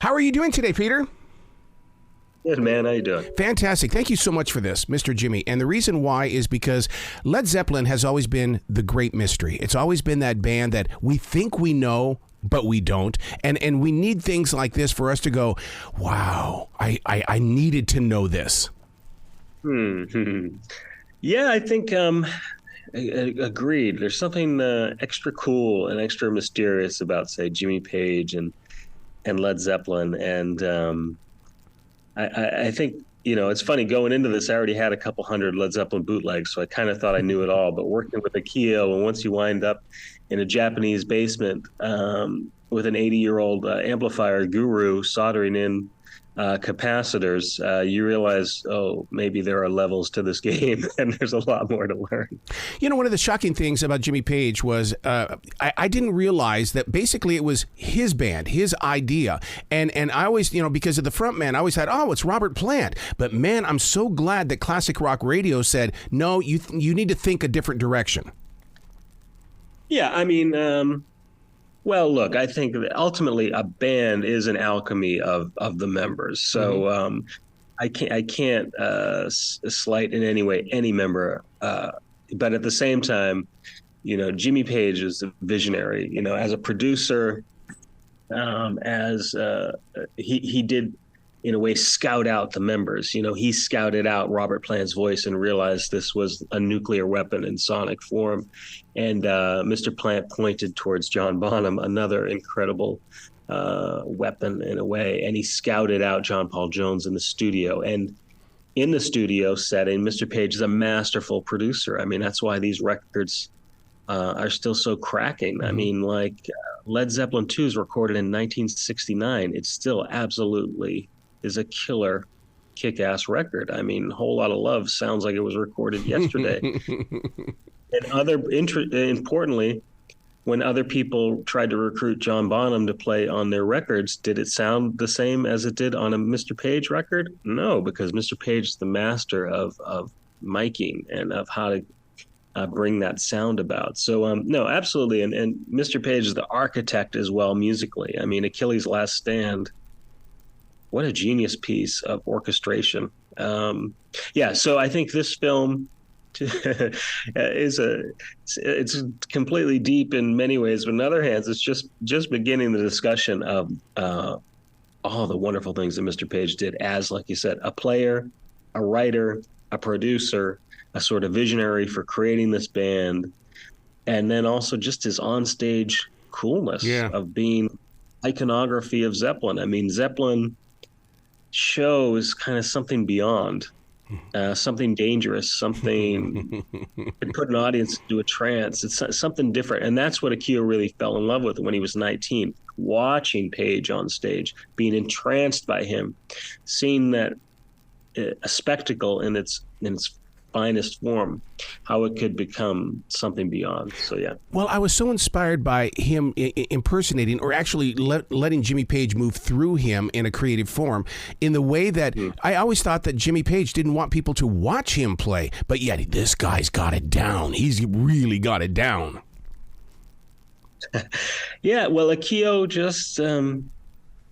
How are you doing today, Peter? Good, man. How you doing? Fantastic. Thank you so much for this, Mr. Jimmy. And the reason why is because Led Zeppelin has always been the great mystery. It's always been that band that we think we know, but we don't. And we need things like this for us to go, wow, I needed to know this. Yeah, I think agreed. There's something extra cool and extra mysterious about, say, Jimmy Page and Led Zeppelin. And I think, it's funny, going into this, I already had a couple hundred Led Zeppelin bootlegs, so I kind of thought I knew it all. But working with Akio, and once you wind up in a Japanese basement with an 80-year-old amplifier guru soldering in capacitors, you realize, maybe there are levels to this game, and there's a lot more to learn. One of the shocking things about Jimmy Page was I didn't realize that basically it was his band, his idea. And I always, because of the front man, I always thought, it's Robert Plant. But man, I'm so glad that Classic Rock Radio said, no, you need to think a different direction. Yeah, I mean, well, look, I think that ultimately a band is an alchemy of the members. So I can't slight in any way any member. But at the same time, Jimmy Page is a visionary. As a producer, he did, in a way, scout out the members. He scouted out Robert Plant's voice and realized this was a nuclear weapon in sonic form. And Mr. Plant pointed towards John Bonham, another incredible weapon in a way. And he scouted out John Paul Jones in the studio. And in the studio setting, Mr. Page is a masterful producer. I mean, that's why these records are still so cracking. I mean, like Led Zeppelin 2 is recorded in 1969. It still absolutely is a killer, kick-ass record. I mean, Whole Lotta Love sounds like it was recorded yesterday. And importantly, when other people tried to recruit John Bonham to play on their records, did it sound the same as it did on a Mr. Page record? No, because Mr. Page is the master of miking and of how to bring that sound about. So, no, absolutely. And Mr. Page is the architect as well musically. I mean, Achilles' Last Stand, what a genius piece of orchestration. So I think this film it's completely deep in many ways, but on the other hand, it's just beginning the discussion of all the wonderful things that Mr. Page did as, like you said, a player, a writer, a producer, a sort of visionary for creating this band, and then also just his onstage coolness of being iconography of Zeppelin. I mean, Zeppelin shows kind of something beyond. Something dangerous, something that put an audience into a trance. It's something different. And that's what Akio really fell in love with when he was 19, watching Page on stage, being entranced by him, seeing that a spectacle in its finest form, how it could become something beyond. So, yeah. Well, I was so inspired by him impersonating or actually letting Jimmy Page move through him in a creative form in the way that I always thought that Jimmy Page didn't want people to watch him play, but yet this guy's got it down. He's really got it down. Yeah, well, Akio just,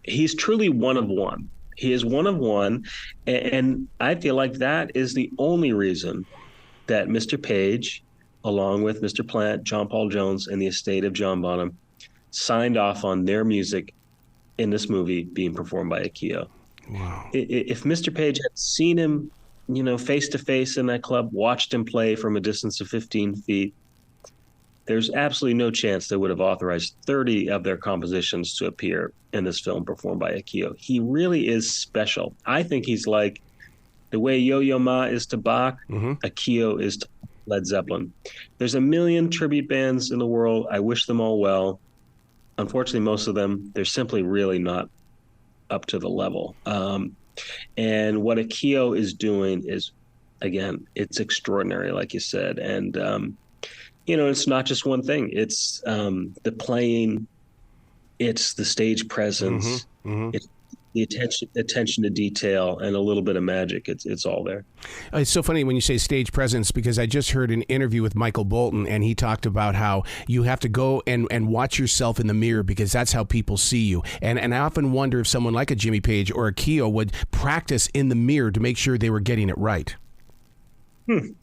he's truly one of one. He is one of one, and I feel like that is the only reason that Mr. Page, along with Mr. Plant, John Paul Jones, and the estate of John Bonham, signed off on their music in this movie being performed by Akio. Wow. If Mr. Page had seen him, face to face in that club, watched him play from a distance of 15 feet, there's absolutely no chance they would have authorized 30 of their compositions to appear in this film performed by Akio. He really is special. I think he's like the way Yo-Yo Ma is to Bach, Akio is to Led Zeppelin. There's a million tribute bands in the world. I wish them all well. Unfortunately, most of them, they're simply really not up to the level. And what Akio is doing is, again, it's extraordinary, like you said. And, it's not just one thing. It's the playing it's the stage presence, it's the attention to detail, and a little bit of magic. It's all there. It's so funny when you say stage presence, because I just heard an interview with Michael Bolton, and he talked about how you have to go and watch yourself in the mirror, because that's how people see you. And I often wonder if someone like a Jimmy Page or a Keo would practice in the mirror to make sure they were getting it right. It's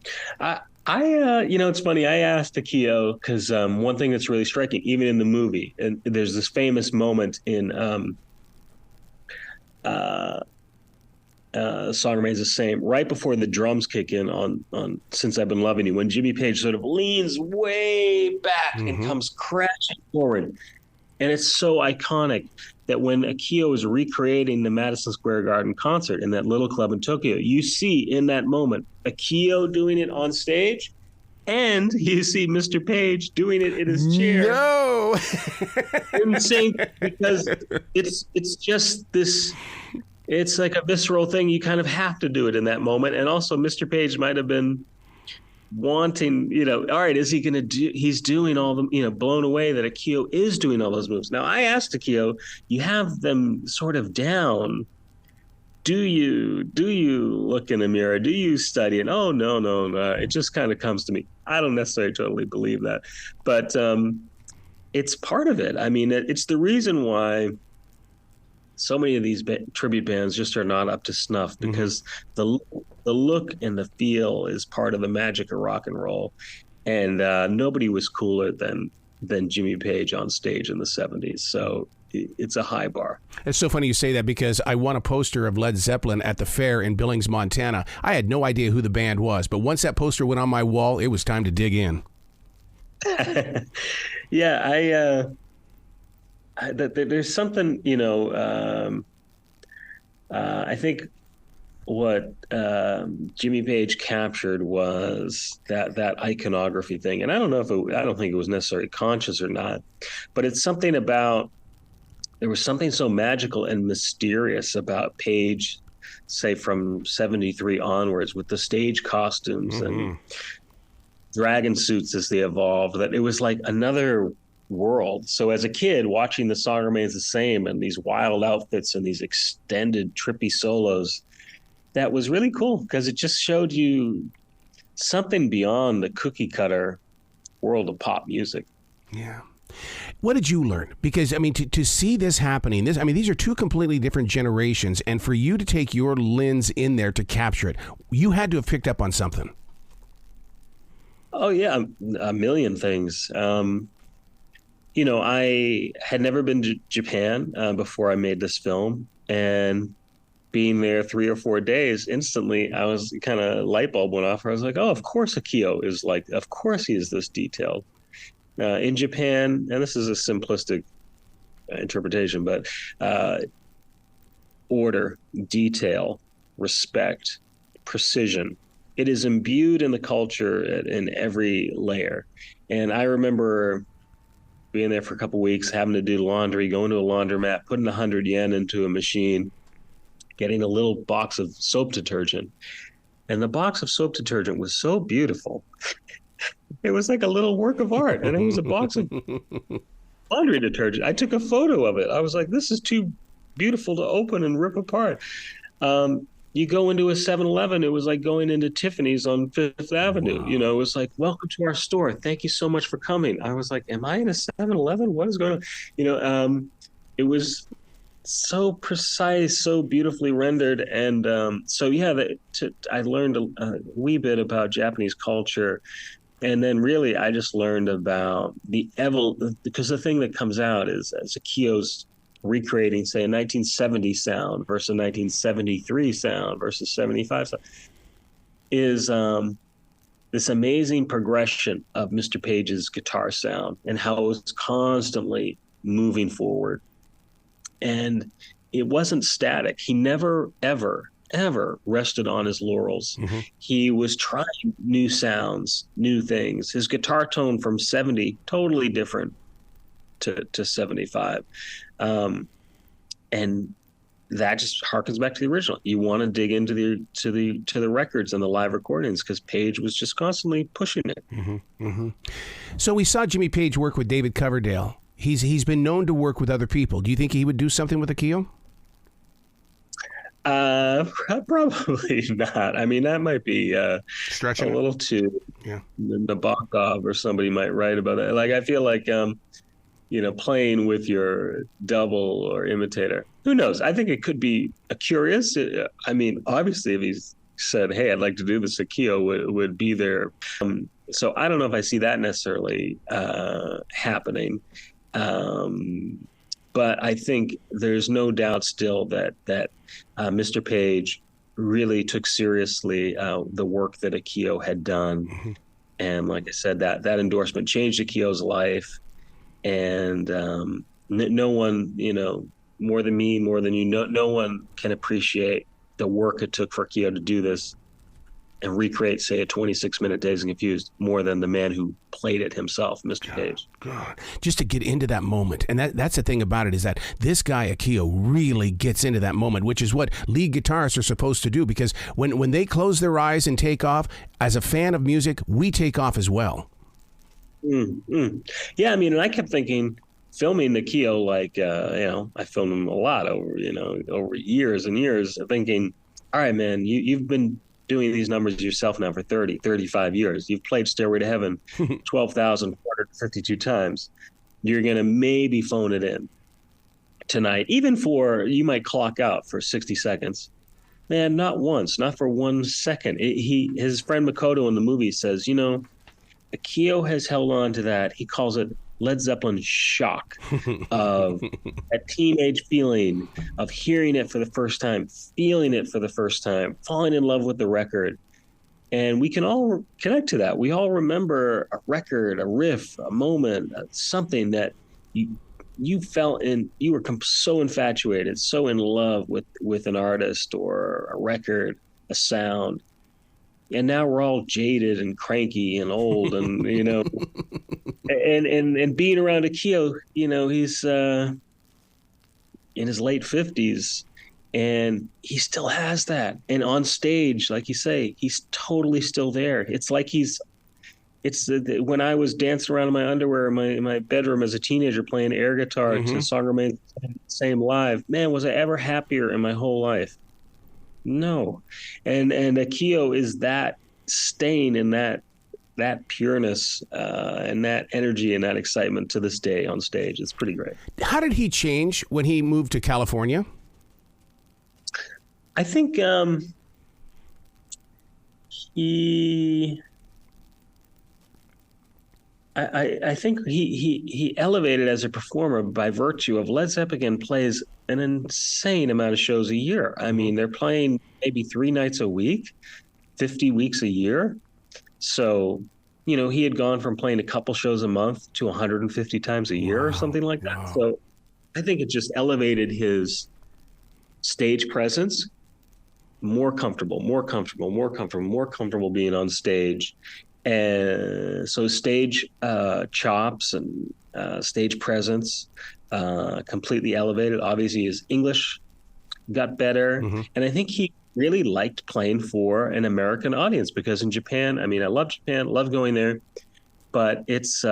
funny. I asked Akio because one thing that's really striking, even in the movie, and there's this famous moment in Song Remains the Same, right before the drums kick in on Since I've Been Loving You, when Jimmy Page sort of leans way back and comes crashing forward. And it's so iconic that when Akio is recreating the Madison Square Garden concert in that little club in Tokyo, you see in that moment Akio doing it on stage, and you see Mr. Page doing it in his chair. No! In sync, because it's just this, it's like a visceral thing. You kind of have to do it in that moment. And also Mr. Page might have been wanting, all right, is he going to do, he's doing all the, blown away that Akio is doing all those moves. Now, I asked Akio, you have them sort of down. Do you look in the mirror? Do you study it? Oh, no. It just kind of comes to me. I don't necessarily totally believe that, but it's part of it. I mean, it's the reason why so many of these tribute bands just are not up to snuff, because the look and the feel is part of the magic of rock and roll. And nobody was cooler than Jimmy Page on stage in the 70s. So it's a high bar. It's so funny you say that, because I won a poster of Led Zeppelin at the fair in Billings, Montana. I had no idea who the band was, but once that poster went on my wall, it was time to dig in. Yeah, there's something, I think what Jimmy Page captured was that iconography thing. And I don't think it was necessarily conscious or not, but it's something about, there was something so magical and mysterious about Page, say from 73 onwards, with the stage costumes and dragon suits as they evolved, that it was like another world. So as a kid watching The Song Remains the Same and these wild outfits and these extended trippy solos, that was really cool, because it just showed you something beyond the cookie cutter world of pop music. Yeah. What did you learn? Because, I mean, to see this happening, these are two completely different generations, and for you to take your lens in there to capture it, you had to have picked up on something. Oh, yeah, a million things. I had never been to Japan before I made this film, and being there 3 or 4 days, instantly I was kind of light bulb went off. I was like, oh, of course Akio is like, of course he is this detailed. In Japan, and this is a simplistic interpretation, but order, detail, respect, precision, it is imbued in the culture in every layer. And I remember being there for a couple of weeks, having to do laundry, going to a laundromat, putting 100 yen into a machine, getting a little box of soap detergent. And the box of soap detergent was so beautiful. It was like a little work of art. And it was a box of laundry detergent. I took a photo of it. I was like, this is too beautiful to open and rip apart. You go into a 7-Eleven, it was like going into Tiffany's on Fifth Avenue. Wow. It was like, welcome to our store. Thank you so much for coming. I was like, am I in a 7-Eleven? What is going on? It was so precise, so beautifully rendered. And I learned a wee bit about Japanese culture. And then really, I just learned about because the thing that comes out is as Akio's recreating, say, a 1970 sound versus a 1973 sound versus 75 sound, is this amazing progression of Mr. Page's guitar sound and how it was constantly moving forward. And it wasn't static. He never, ever rested on his laurels. Mm-hmm. He was trying new sounds, new things. His guitar tone from 70, totally different to 75. And that just harkens back to the original. You want to dig into the records and the live recordings, because Page was just constantly pushing it. Mm-hmm. Mm-hmm. So we saw Jimmy Page work with David Coverdale He's been known to work with other people. Do you think he would do something with Akio? Probably not. I mean, that might be a Stretching little too Yeah. Nabokov or somebody might write about it. Like, I feel like, playing with your double or imitator, who knows? I think it could be a curious. I mean, obviously, if he's said, "Hey, I'd like to do this," Akio would be there. So I don't know if I see that necessarily happening. But I think there's no doubt still that Mr. Page really took seriously the work that Akio had done. Mm-hmm. And like I said, that endorsement changed Akio's life. And no one, more than me, more than you, no one can appreciate the work it took for Akio to do this and recreate, say, a 26-minute Dazed and Confused more than the man who played it himself, Mr. Page. God, just to get into that moment. And that's the thing about it, is that this guy, Akio, really gets into that moment, which is what lead guitarists are supposed to do, because when they close their eyes and take off, as a fan of music, we take off as well. Yeah, I mean, and I kept thinking, filming Akio, like, I filmed him a lot over years and years, thinking, all right, man, you've been doing these numbers yourself now for 30, 35 years. You've played Stairway to Heaven 12,452 times. You're going to maybe phone it in tonight, even you might clock out for 60 seconds. Man, not once, not for 1 second. His friend Makoto in the movie says, Akio has held on to that. He calls it Led Zeppelin shock of a teenage feeling of hearing it for the first time, feeling it for the first time, falling in love with the record. And we can all connect to that. We all remember a record, a riff, a moment, something that you felt you were so infatuated, so in love with an artist or a record, a sound. And now we're all jaded and cranky and old, and and being around Akio, he's in his late 50s, and he still has that. And on stage, like you say, he's totally still there. It's like when I was dancing around in my underwear in my bedroom as a teenager playing air guitar to Song Remains the Same live. Man, was I ever happier in my whole life? No. And Akio is that staying in that pureness and that energy and that excitement to this day on stage. It's pretty great. How did he change when he moved to California? I think I think he elevated as a performer by virtue of Led Zeppelin plays an insane amount of shows a year. I mean, they're playing maybe 3 nights a week, 50 weeks a year. So, he had gone from playing a couple shows a month to 150 times a year or something like that. Wow. So I think it just elevated his stage presence. More comfortable being on stage. And so stage chops and stage presence completely elevated. Obviously, his English got better. And I think he really liked playing for an American audience, because in Japan, I mean, I love Japan, love going there, but it's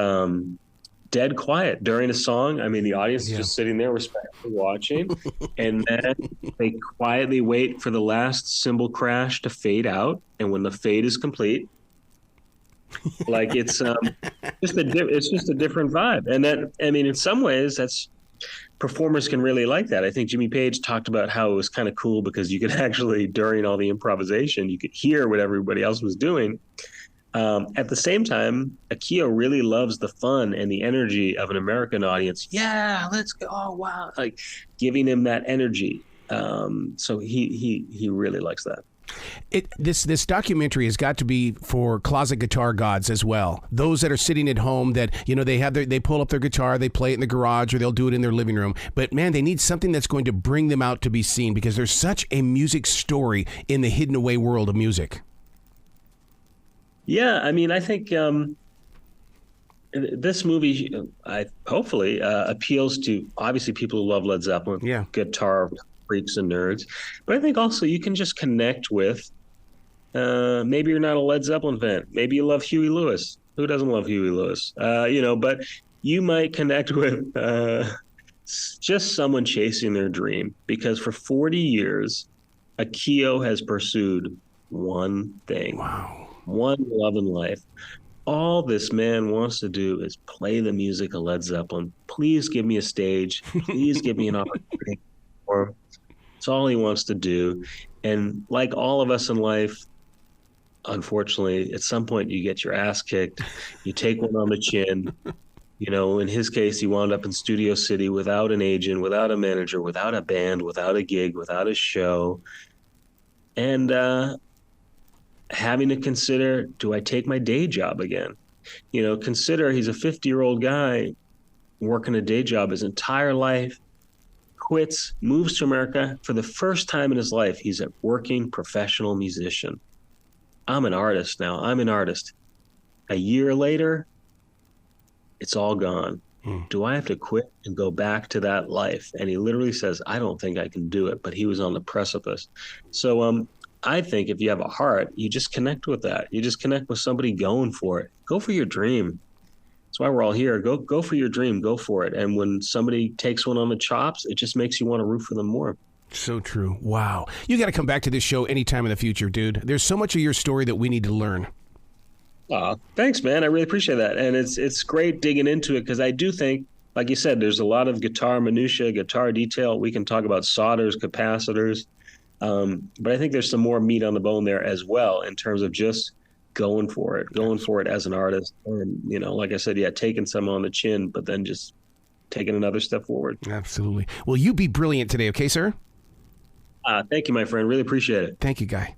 dead quiet during a song. I mean, the audience is just sitting there respectfully watching, and then they quietly wait for the last cymbal crash to fade out. And when the fade is complete, like it's just a different vibe. And that, I mean, in some ways, that's performers can really like that. I think Jimmy Page talked about how it was kind of cool because you could actually, during all the improvisation, you could hear what everybody else was doing. At the same time, Akio really loves the fun and the energy of an American audience. Yeah, let's go. Oh, wow. Like giving him that energy. So he really likes that. This documentary has got to be for closet guitar gods as well. Those that are sitting at home that, they pull up their guitar, they play it in the garage, or they'll do it in their living room. But man, they need something that's going to bring them out to be seen, because there's such a music story in the hidden away world of music. Yeah, I mean, I think this movie hopefully appeals to obviously people who love Led Zeppelin, guitar freaks and nerds, but I think also you can just connect with maybe you're not a Led Zeppelin fan, maybe you love Huey Lewis. Who doesn't love Huey Lewis? But you might connect with just someone chasing their dream, because for 40 years, Akio has pursued one thing, Wow. one love in life. All this man wants to do is play the music of Led Zeppelin. Please give me a stage. Please give me an opportunity. Or it's all he wants to do. And like all of us in life, unfortunately, at some point you get your ass kicked. You take one on the chin. You know, in his case, he wound up in Studio City without an agent, without a manager, without a band, without a gig, without a show. And having to consider, do I take my day job again? You know, consider he's a 50-year-old guy working a day job his entire life, quits, moves to America. For the first time in his life, he's a working professional musician. I'm an artist now. I'm an artist. A year later, it's all gone. Do I have to quit and go back to that life? And he literally says, I don't think I can do it, but he was on the precipice. So I think if you have a heart, you just connect with that. You just connect with somebody going for it. Go for your dream. That's why we're all here. Go for your dream. Go for it. And when somebody takes one on the chops, it just makes you want to root for them more. So true. Wow. You got to come back to this show anytime in the future, dude. There's so much of your story that we need to learn. Thanks, man. I really appreciate that. And it's great digging into it, because I do think, like you said, there's a lot of guitar minutia, guitar detail. We can talk about solders, capacitors. But I think there's some more meat on the bone there as well, in terms of just going for it as an artist. And, you know, like I said, taking some on the chin, but then just taking another step forward. Absolutely. Well, you be brilliant today, okay, sir? Thank you, my friend. Really appreciate it. Thank you, Guy.